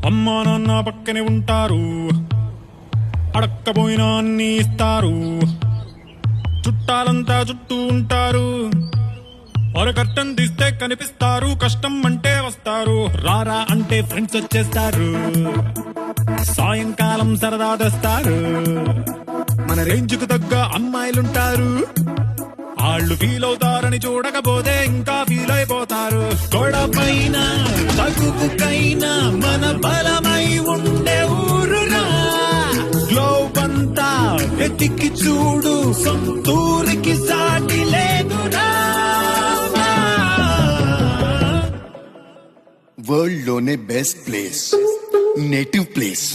అమ్మా నాన్న పక్కనే ఉంటారు, అడక్కపోయినా అన్ని ఇస్తారు, చుట్టాలంతా చుట్టూ ఉంటారు, ఒక కర్టన్ తీస్తే కనిపిస్తారు, కష్టం అంటే వస్తారు, రారా అంటే ఫ్రెండ్స్ వచ్చేస్తారు, సాయంకాలం సరదా తెస్తారు, మన రేంజ్ కు తగ్గ అమ్మాయిలుంటారు, వాళ్ళు ఫీల్ అవుతారని చూడకపోతే ఇంకా ఫీల్ అయిపోతారు. గొడవైన తగువుకైనా మన బలమై ఉండే ఊరురా, గ్లోబ్ అంతా వెతికి చూడు, సొంతూరికి సాటి లేదురా. వరల్డ్ లోనే బెస్ట్ ప్లేస్ నేటివ్ ప్లేస్.